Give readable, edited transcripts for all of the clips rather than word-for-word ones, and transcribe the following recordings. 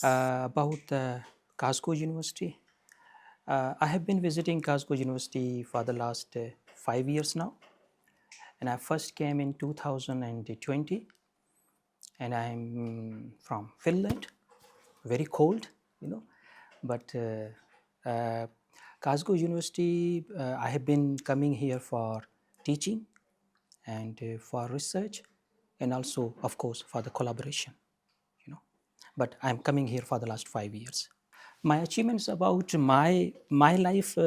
About Glasgow University. I have been visiting Glasgow University for the last 5 years now, and I first came in 2020, and I'm from Finland, very cold, but Glasgow University, I have been coming here for teaching and for research, and also, of course, for the collaboration. But I'm coming here for the last 5 years. My achievements about my life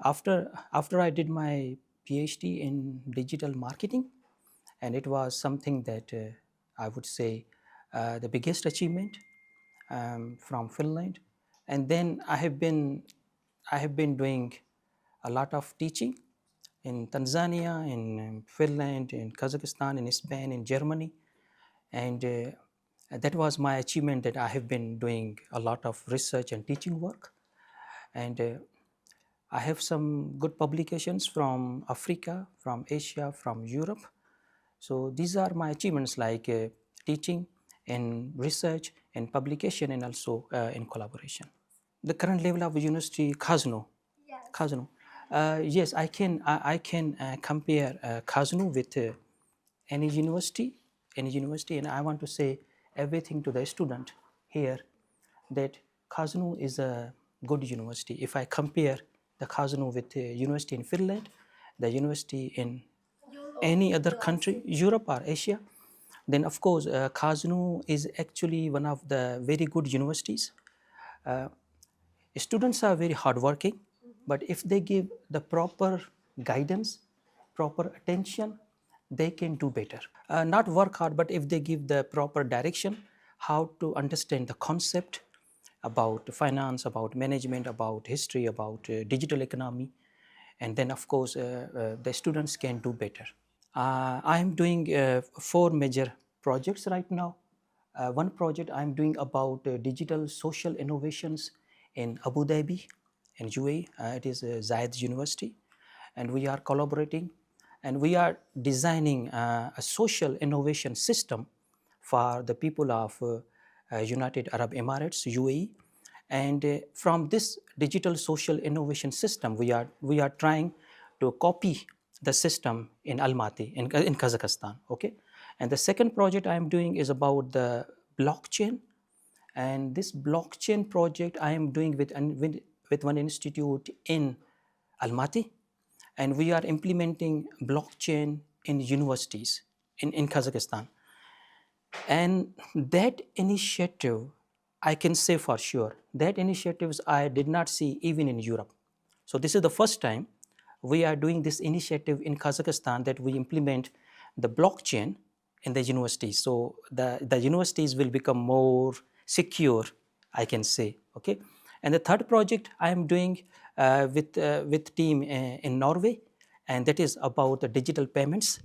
after I did my PhD in digital marketing, and it was something that I would say the biggest achievement from Finland. And then I have been doing a lot of teaching in Tanzania, in Finland, in Kazakhstan, in Spain, in Germany, and that was my achievement, that I have been doing a lot of research and teaching work. And I have some good publications from Africa, from Asia, from Europe. So these are my achievements, like teaching and research and publication, and also in collaboration. The current level of university, Kazno. Yes. Kazno. Yes, I can compare Kazno with any university, and I want to say everything to the student here, that Kazno is a good university. If I compare the Kazno with the university in Finland, the university in any other country, Europe or Asia, then of course Kazno is actually one of the very good universities. Students are very hardworking, but if they give the proper guidance, proper attention, they can do better. Not work hard, but if they give the proper direction, how to understand the concept about finance, about management, about history, about digital economy, and then of course the students can do better. I am doing 4 major projects right now. One project I am doing about digital social innovations in Abu Dhabi and UAE. It is Zayed University, and we are collaborating. And we are designing a social innovation system for the people of United Arab Emirates, UAE. And from this digital social innovation system, we are trying to copy the system in Almaty, in Kazakhstan. Okay. And the second project I am doing is about the blockchain. And this blockchain project I am doing with one institute in Almaty. And we are implementing blockchain in universities in Kazakhstan. And that initiative, I can say for sure, that initiatives I did not see even in Europe. So this is the first time we are doing this initiative in Kazakhstan, that we implement the blockchain in the universities. So the universities will become more secure, I can say, okay? And the third project I am doing with team in Norway, and that is about the digital payments,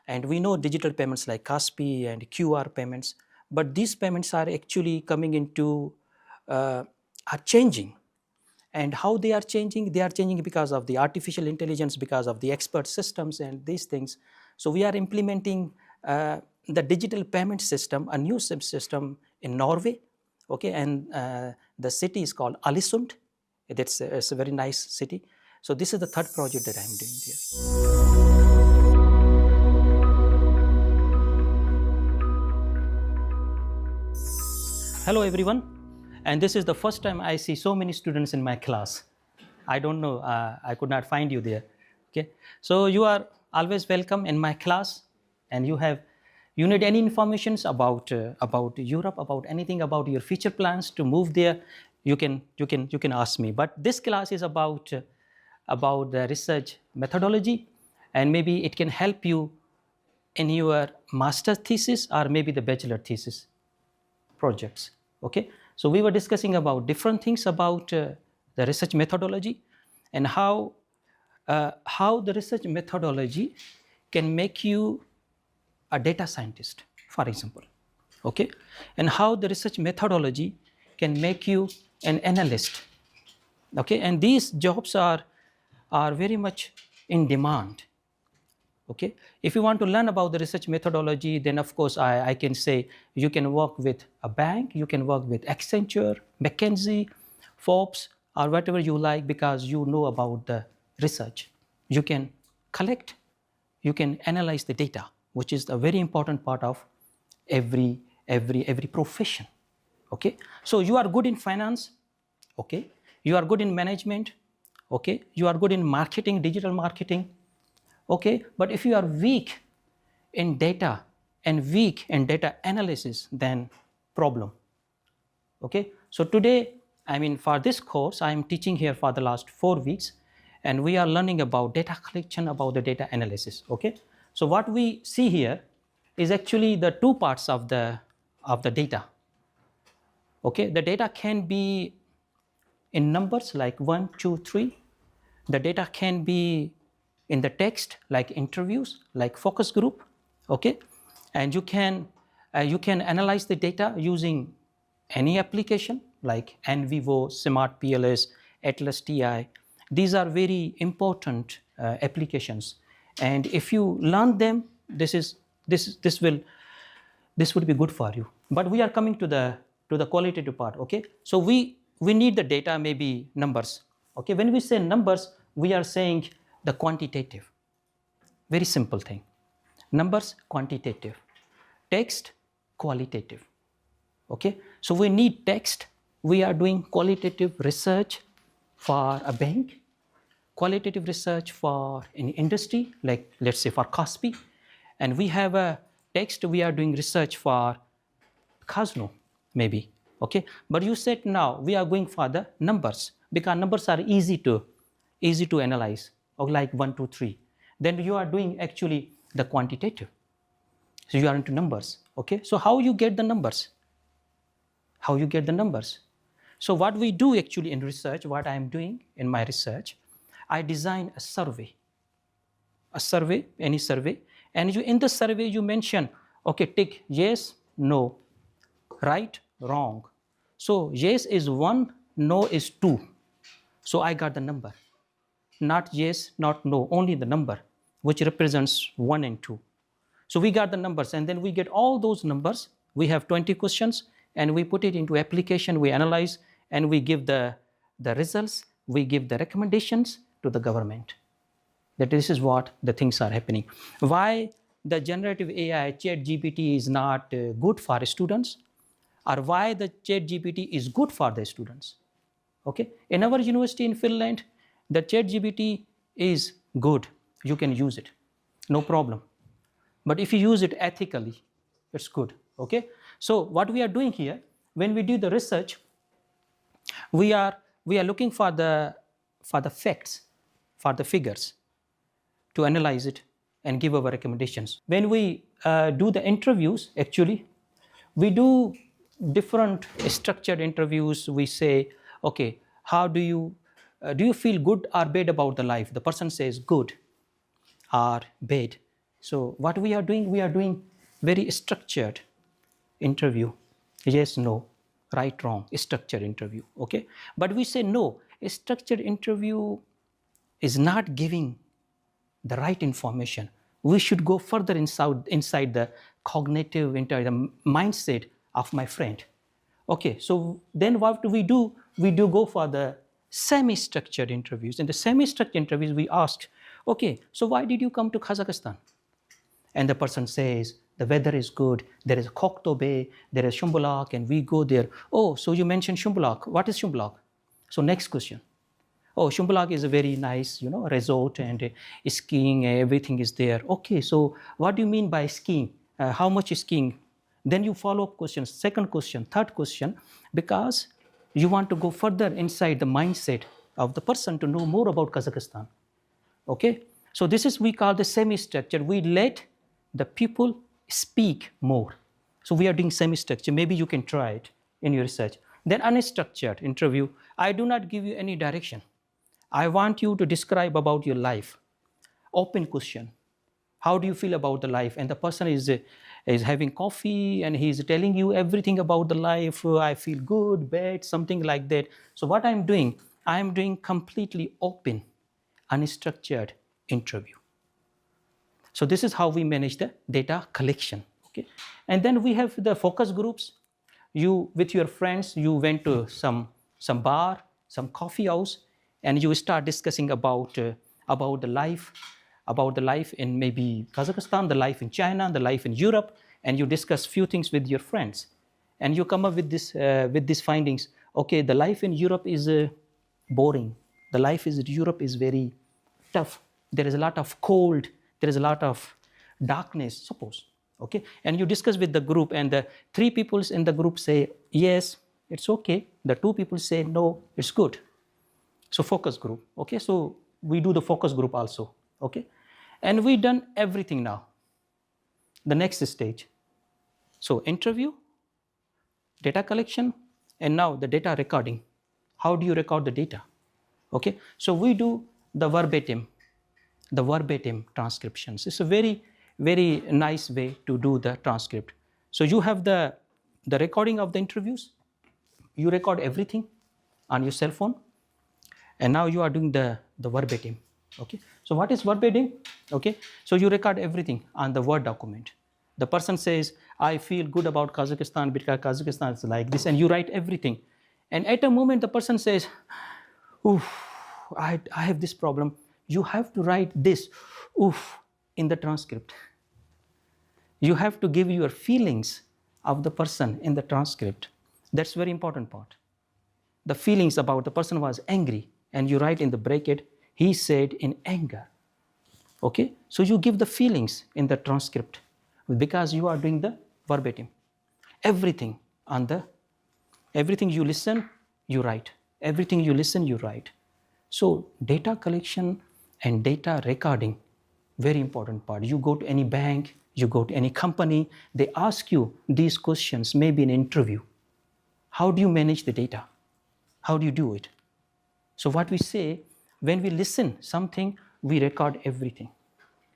and we know digital payments like Kaspi and QR payments, but these payments are actually coming into, are changing. And how they are changing? They are changing because of the artificial intelligence, because of the expert systems and these things. So we are implementing the digital payment system, a new system in Norway, okay, and the city is called Alisund. It's a very nice city. So this is the third project that I'm doing there. Hello everyone, and this is the first time I see so many students in my class. I don't know, I could not find you there. Okay, so you are always welcome in my class, and you need any informations about Europe, about anything, about your future plans to move there, you can ask me. But this class is about the research methodology, and maybe it can help you in your master's thesis or maybe the bachelor thesis projects. Okay, so we were discussing about different things about the research methodology, and how the research methodology can make you a data scientist, for example, okay, and how the research methodology can make you an analyst, okay, and these jobs are very much in demand, Okay, if you want to learn about the research methodology, then of course I can say you can work with a bank, you can work with Accenture, McKinsey, Forbes, or whatever you like, because you know about the research. You can collect, you can analyze the data, which is a very important part of every profession. Okay, so you are good in finance, okay, you are good in management, okay, you are good in marketing, digital marketing, okay, but if you are weak in data and weak in data analysis, then problem. Okay, so today, I mean, for this course, I am teaching here for the last 4 weeks, and we are learning about data collection, about the data analysis. Okay, so what we see here is actually the two parts of the data. Okay, the data can be in numbers like 1, 2, 3. The data can be in the text like interviews, like focus group. Okay, and you can analyze the data using any application like NVivo, Smart PLS, Atlas TI. These are very important applications, and if you learn them, this would be good for you. But we are coming to the qualitative part. Okay, so we need the data, maybe numbers. Okay, when we say numbers, we are saying the quantitative. Very simple thing. Numbers, quantitative. Text, qualitative. Okay, so we need text. We are doing qualitative research for a bank, qualitative research for an industry, like let's say for Cosby, and we have a text. We are doing research for Casino, maybe. Okay, but you said now we are going for the numbers, because numbers are easy to analyze, or like 1, 2, 3. Then you are doing actually the quantitative. So you are into numbers. Okay, so how you get the numbers? How you get the numbers? So what we do actually in research, what I am doing in my research, I design a survey, any survey, and in the survey you mention, okay, tick yes, no, right, wrong. So yes is 1, no is 2. So I got the number. Not yes, not no, only the number, which represents 1 and 2. So we got the numbers, and then we get all those numbers. We have 20 questions, and we put it into application, we analyze, and we give the results, we give the recommendations to the government. That this is what the things are happening. Why the generative AI, ChatGPT, is not good for students, or why the ChatGPT is good for the students. Okay, in our university in Finland, the ChatGPT is good. You can use it, no problem. But if you use it ethically, it's good. Okay, so what we are doing here, when we do the research, we are looking for the facts, for the figures, to analyze it and give our recommendations. When we do the interviews, actually, we do different structured interviews. We say, okay, how do you feel good or bad about the life? The person says good or bad. So what we are doing very structured interview. Yes, no, right, wrong, structured interview. Okay, but we say no, a structured interview is not giving the right information. We should go further inside the cognitive, into the mindset of my friend. Okay, so then what do? We do go for the semi-structured interviews. In the semi-structured interviews, we ask, okay, so why did you come to Kazakhstan? And the person says, the weather is good, there is a Kokto Bay, there is Shumbulak, and we go there. Oh, so you mentioned Shumbulak. What is Shumbulak? So next question. Oh, Shumbulak is a very nice, resort, and skiing, everything is there. Okay, so what do you mean by skiing? How much is skiing? Then you follow up questions, second question, third question, because you want to go further inside the mindset of the person to know more about Kazakhstan. Okay, so this is we call the semi-structured. We let the people speak more. So we are doing semi-structured. Maybe you can try it in your research. Then unstructured interview. I do not give you any direction. I want you to describe about your life. Open question. How do you feel about the life? And the person is having coffee and he's telling you everything about the life. I feel good, bad, something like that. So what I'm doing completely open, unstructured interview. So this is how we manage the data collection. Okay, and then we have the focus groups. You, with your friends, you went to some bar, some coffee house, and you start discussing about the life in maybe Kazakhstan, the life in China, the life in Europe, and you discuss few things with your friends, and you come up with these findings. Okay, the life in Europe is boring. The life in Europe is very tough. There is a lot of cold. There is a lot of darkness, suppose. Okay, and you discuss with the group, and the 3 people in the group say, yes, it's okay. The 2 people say, no, it's good. So focus group. Okay, so we do the focus group also. Okay, and we done everything now. The next stage. So interview, data collection, and now the data recording. How do you record the data? Okay, so we do the verbatim transcriptions. It's a very, very nice way to do the transcript. So you have the recording of the interviews. You record everything on your cell phone, and now you are doing the verbatim. Okay, so what is verbatim? Okay, so you record everything on the Word document. The person says, I feel good about Kazakhstan because Kazakhstan is like this, and you write everything. And at a moment the person says, oof, I have this problem. You have to write this, oof, in the transcript. You have to give your feelings of the person in the transcript. That's very important part. The feelings about the person was angry, and you write in the bracket, he said in anger. Okay, so you give the feelings in the transcript because you are doing the verbatim. Everything you listen, you write. Everything you listen, you write. So data collection and data recording, very important part. You go to any bank, you go to any company, they ask you these questions, maybe in an interview. How do you manage the data? How do you do it? So what we say, when we listen something, we record everything.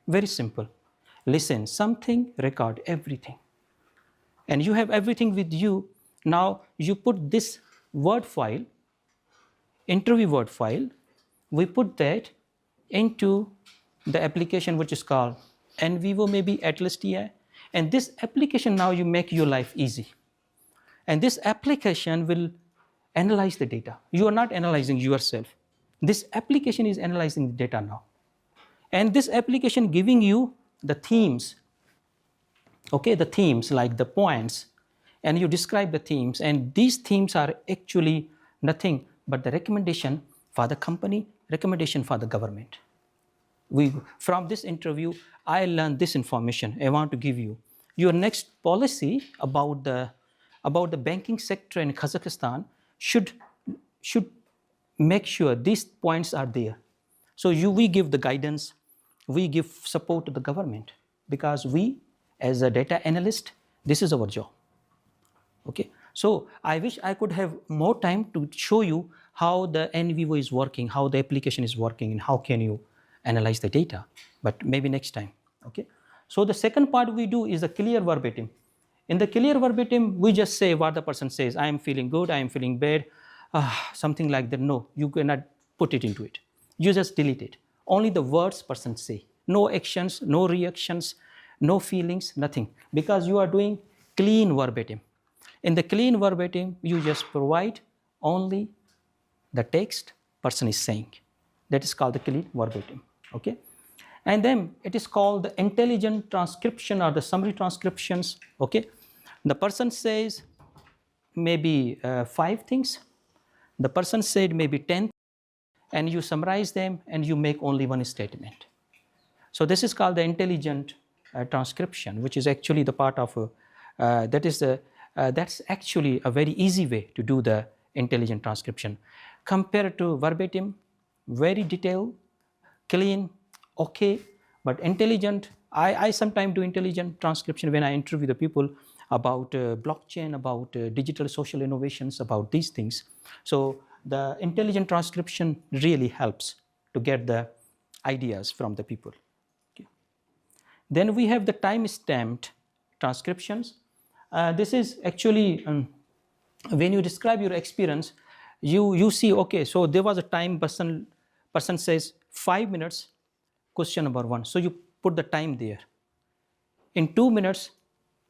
Very simple. Listen something, record everything. And you have everything with you. Now you put this Word file, interview Word file, we put that into the application which is called NVivo, maybe Atlas TI. And this application now you make your life easy. And this application will analyze the data. You are not analyzing yourself. This application is analyzing the data now. And this application giving you the themes, okay, the themes like the points, and you describe the themes, and these themes are actually nothing but the recommendation for the company, recommendation for the government. From this interview, I learned this information I want to give you. Your next policy about the banking sector in Kazakhstan should make sure these points are there. So we give the guidance, we give support to the government, because we, as a data analyst, this is our job. Okay, so I wish I could have more time to show you how the NVivo is working, how the application is working, and how can you analyze the data, but maybe next time. Okay, so the second part we do is a clear verbatim. In the clear verbatim, we just say what the person says. I am feeling good, I am feeling bad, something like that. No, you cannot put it into it. You just delete it. Only the words person say. No actions, no reactions, no feelings, nothing. Because you are doing clean verbatim. In the clean verbatim, you just provide only the text person is saying. That is called the clean verbatim. Okay? And then it is called the intelligent transcription or the summary transcriptions. Okay? The person says maybe 5 things. The person said maybe 10, and you summarize them and you make only one statement. So this is called the intelligent transcription, which is actually the part of that's actually a very easy way to do the intelligent transcription. Compared to verbatim, very detailed, clean, okay, but intelligent. I sometimes do intelligent transcription when I interview the people about blockchain, about digital social innovations, about these things. So the intelligent transcription really helps to get the ideas from the people. Okay. Then we have the time-stamped transcriptions. This is actually when you describe your experience, you see, okay, so there was a time person says 5 minutes, question number 1. So you put the time there. In 2 minutes,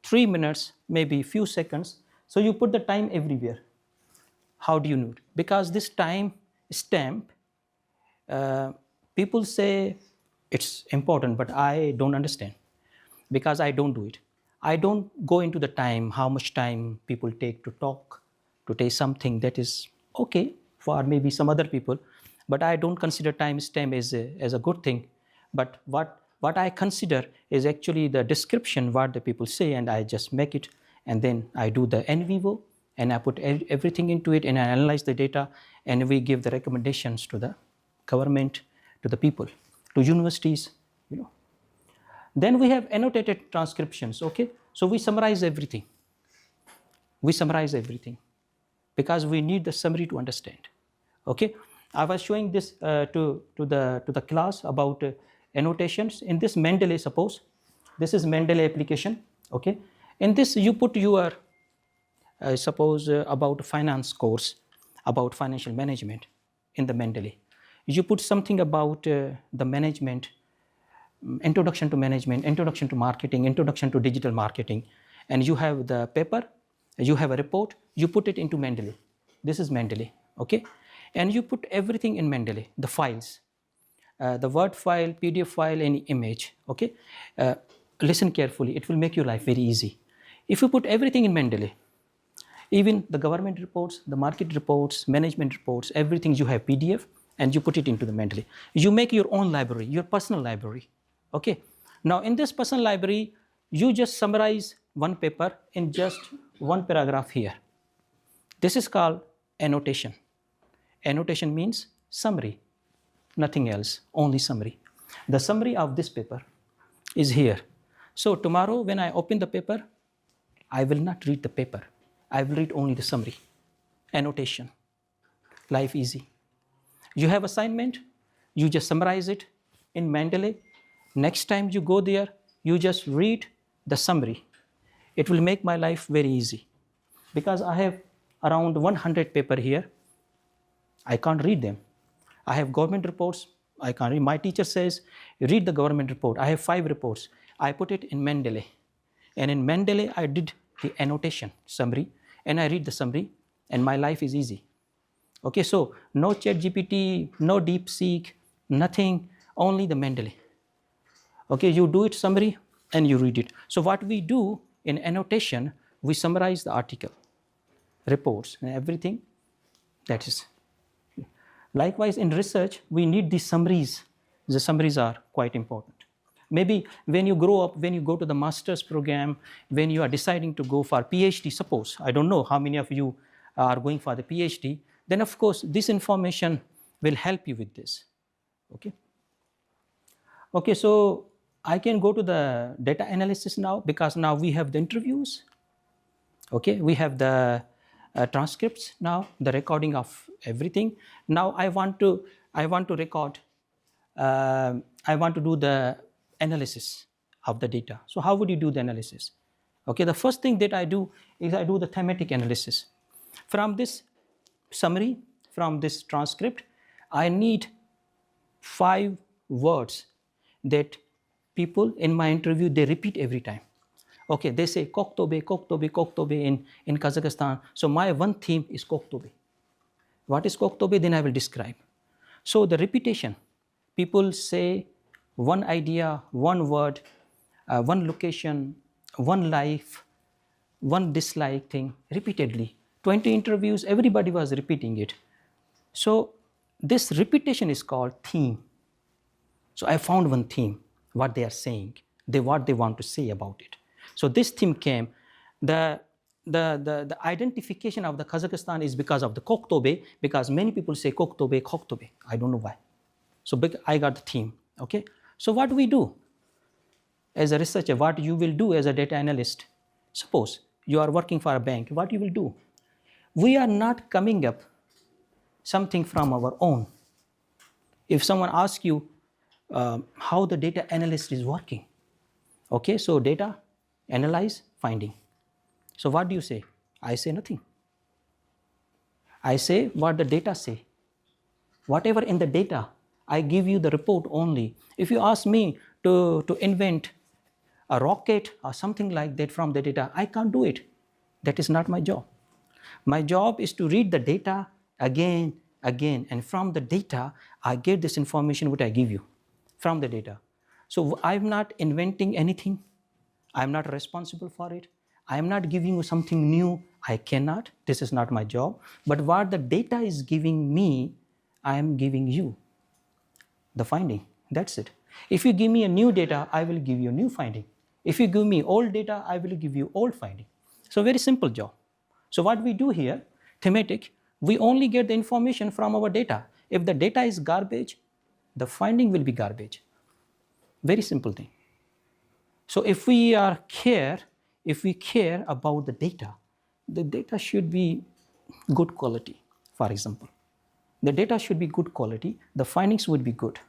3 minutes, maybe few seconds. So you put the time everywhere. How do you know it? Because this time stamp, people say it's important, but I don't understand because I don't do it. I don't go into the time, how much time people take to talk, to take something that is okay for maybe some other people, but I don't consider time stamp as a good thing. But what I consider is actually the description, what the people say, and I just make it, and then I do the en vivo, and I put everything into it, and I analyze the data, and we give the recommendations to the government, to the people, to universities, you know. Then we have annotated transcriptions, okay? So we summarize everything. We summarize everything because we need the summary to understand, okay? I was showing this to the class about annotations. In this Mendeley, suppose, this is Mendeley application, okay? In this you put your, suppose about finance course, about financial management in the Mendeley. You put something about the management, introduction to management, introduction to marketing, introduction to digital marketing, and you have the paper, you have a report, you put it into Mendeley. This is Mendeley, okay? And you put everything in Mendeley, the files, the Word file, PDF file, any image, okay? Listen carefully, it will make your life very easy. If you put everything in Mendeley, even the government reports, the market reports, management reports, everything you have PDF, and you put it into the Mendeley. You make your own library, your personal library, okay? Now in this personal library, you just summarize one paper in just one paragraph here. This is called annotation. Annotation means summary, nothing else, only summary. The summary of this paper is here. So tomorrow when I open the paper, I will not read the paper. I will read only the summary, annotation, life easy. You have assignment, you just summarize it in Mendeley. Next time you go there, you just read the summary. It will make my life very easy because I have around 100 paper here. I can't read them. I have government reports, I can't read. My teacher says, read the government report. I have 5 reports. I put it in Mendeley. And in Mendeley, I did the annotation summary, and I read the summary, and my life is easy. Okay, so no ChatGPT, no DeepSeek, nothing, only the Mendeley. Okay, you do it summary, and you read it. So what we do in annotation, we summarize the article, reports, and everything. That is. Likewise, in research, we need these summaries. The summaries are quite important. Maybe when you grow up, when you go to the master's program, when you are deciding to go for PhD, suppose, I don't know how many of you are going for the PhD, then of course, this information will help you with this, okay? Okay, so I can go to the data analysis now because now we have the interviews, okay? We have the transcripts now, the recording of everything. Now I want to record, I want to do the analysis of the data. So how would you do the analysis? Okay, the first thing that I do is I do the thematic analysis. From this summary, from this transcript, I need 5 words that people in my interview, they repeat every time. Okay, they say Koktobe, Koktobe, Koktobe in Kazakhstan. So my one theme is Koktobe. What is Koktobe? Then I will describe. So the repetition, people say one idea, one word, one location, one life, one dislike thing repeatedly. 20 interviews, everybody was repeating it. So this repetition is called theme. So I found one theme, what they are saying, what they want to say about it. So this theme came. The identification of the Kazakhstan is because of the Koktobe, because many people say Koktobe, Koktobe. I don't know why. So I got the theme, okay? So what do we do as a researcher? What you will do as a data analyst? Suppose you are working for a bank, what you will do? We are not coming up something from our own. If someone asks you how the data analyst is working, okay, so data, analyze, finding. So what do you say? I say nothing. I say what the data say. Whatever in the data, I give you the report only. If you ask me to invent a rocket or something like that from the data. I can't do it. That is not my job. My job is to read the data again, and from the data, I get this information which I give you from the data. So I'm not inventing anything. I'm not responsible for it. I'm not giving you something new. I cannot. This is not my job. But what the data is giving me, I am giving you the finding. That's it. If you give me a new data, I will give you a new finding. If you give me old data, I will give you old finding. So very simple job. So what we do here, thematic, we only get the information from our data. If the data is garbage, the finding will be garbage. Very simple thing. So if we care about the data should be good quality, for example. The data should be good quality, the findings would be good.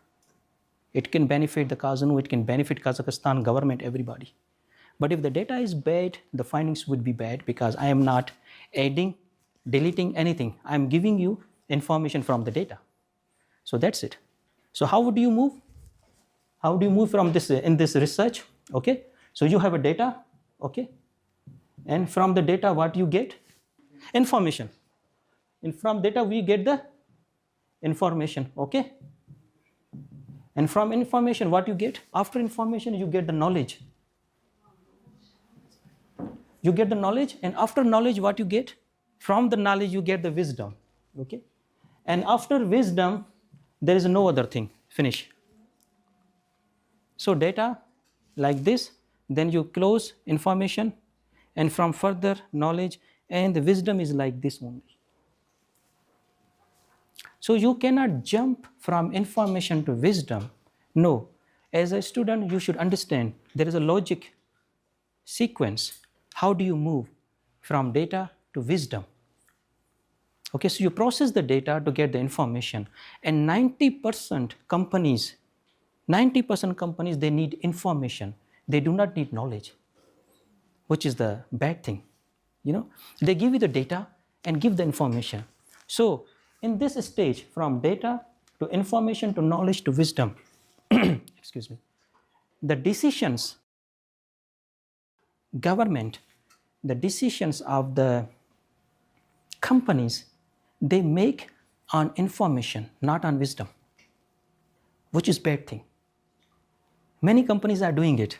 It can benefit the KZN, it can benefit Kazakhstan government, everybody. But if the data is bad, the findings would be bad because I am not adding, deleting anything. I am giving you information from the data. So that's it. So how would you move? How do you move from this in this research? Okay. So you have a data, okay, and from the data what you get? Information. And from data we get the information, okay. And from information what you get? After information you get the knowledge. You get the knowledge, and after knowledge what you get? From the knowledge you get the wisdom, okay. And after wisdom there is no other thing. Finish. So data like this, then you close information, and from further knowledge, and the wisdom is like this only. So you cannot jump from information to wisdom. No. As a student, you should understand there is a logic sequence. How do you move from data to wisdom? Okay, so you process the data to get the information, and 90% companies, they need information. They do not need knowledge, which is the bad thing. You know, they give you the data and give the information. So in this stage, from data to information to knowledge to wisdom, excuse me, the decisions, government, the decisions of the companies, they make on information, not on wisdom, which is bad thing. Many companies are doing it.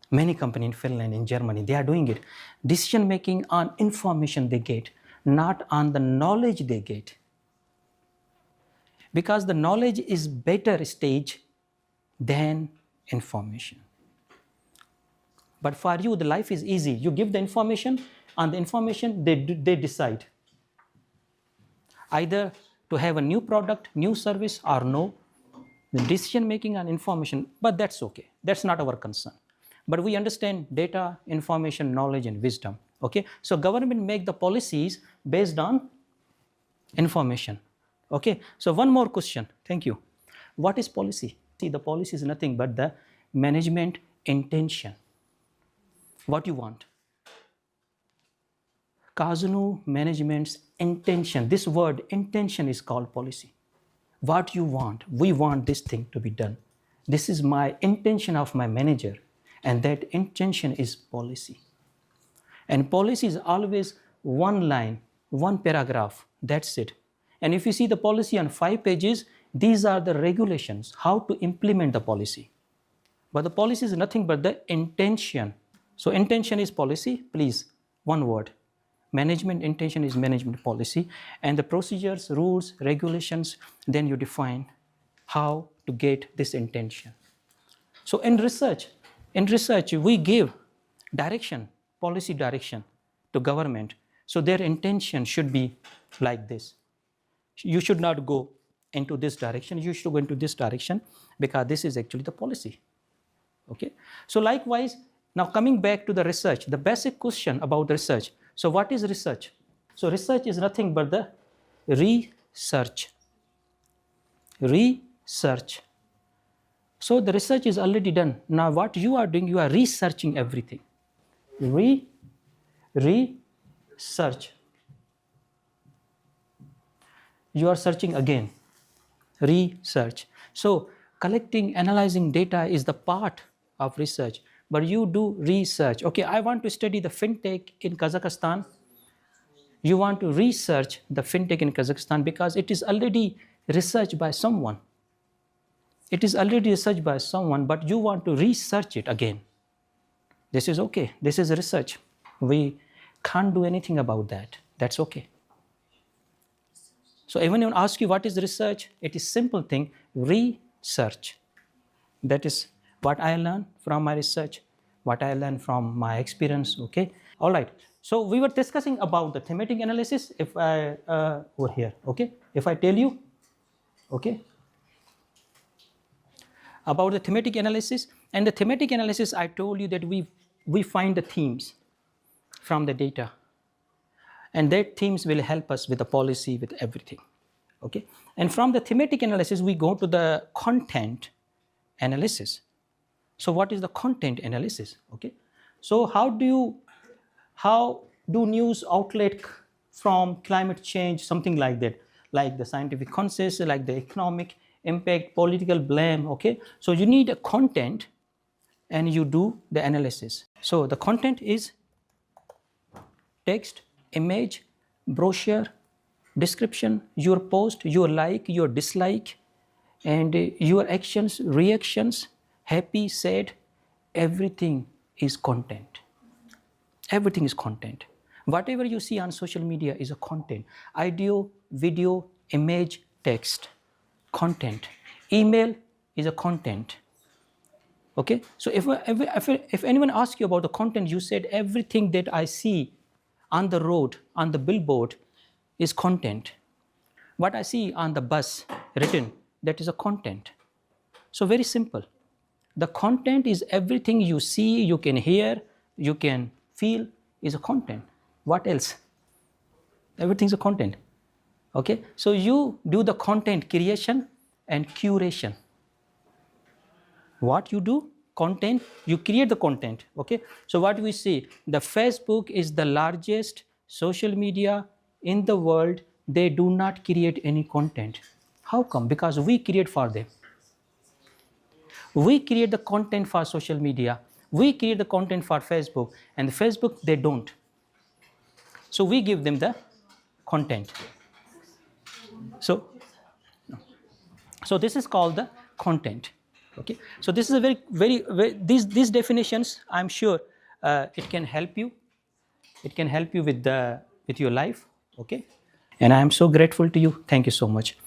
Many companies in Finland, in Germany, they are doing it. Decision making on information they get, not on the knowledge they get. Because the knowledge is better stage than information. But for you, the life is easy. You give the information, on the information they decide. Either to have a new product, new service, or no. The decision making on information, but that's okay. That's not our concern. But we understand data, information, knowledge, and wisdom. Okay, so government make the policies based on information. Okay, so one more question. Thank you. What is policy? See, the policy is nothing but the management intention. What you want. KZN management's intention. This word intention is called policy. What you want. We want this thing to be done. This is my intention of my manager. And that intention is policy. And policy is always one line, one paragraph. That's it. And if you see the policy on 5 pages, these are the regulations, how to implement the policy. But the policy is nothing but the intention. So intention is policy, please, one word. Management intention is management policy. And the procedures, rules, regulations, then you define how to get this intention. So in research, we give direction, policy direction to government. So their intention should be like this. You should not go into this direction. You should go into this direction because this is actually the policy. Okay. So likewise, now coming back to the research, the basic question about research. So what is research? So research is nothing but the research. Research. So the research is already done. Now what you are doing, you are researching everything. Research. You are searching again. Research. So collecting, analyzing data is the part of research, but you do research. Okay, I want to study the fintech in Kazakhstan. You want to research the fintech in Kazakhstan because it is already researched by someone. It is already researched by someone, but you want to research it again. This is okay. This is research. We can't do anything about that. That's okay. So even when I ask you what is research, it is simple thing, research. That is what I learned from my research, what I learned from my experience, okay? All right, so we were discussing about the thematic analysis, if I, over here, okay? If I tell you, okay? About the thematic analysis, and the thematic analysis, I told you that we find the themes from the data. And that themes will help us with the policy, with everything, okay? And from the thematic analysis, we go to the content analysis. So what is the content analysis, okay? So how do news outlet from climate change, something like that, like the scientific consensus, like the economic impact, political blame, okay? So you need a content and you do the analysis. So the content is text, image, brochure, description, your post, your like, your dislike, and your actions, reactions, happy, sad, everything is content. Everything is content. Whatever you see on social media is a content. Audio, video, image, text, content. Email is a content. Okay? So if anyone asks you about the content, you said everything that I see on the road, on the billboard, is content. What I see on the bus written, that is a content. So very simple. The content is everything you see, you can hear, you can feel is a content. What else? Everything's a content. Okay? So you do the content creation and curation. What you do? Content, you create the content, okay? So what we see, the Facebook is the largest social media in the world. They do not create any content. How come? Because we create for them. We create the content for social media. We create the content for Facebook, and Facebook, they don't. So we give them the content. So this is called the content. Okay, so this is a very these definitions, I'm sure it can help you. It can help you with your life. Okay, and I am so grateful to you. Thank you so much.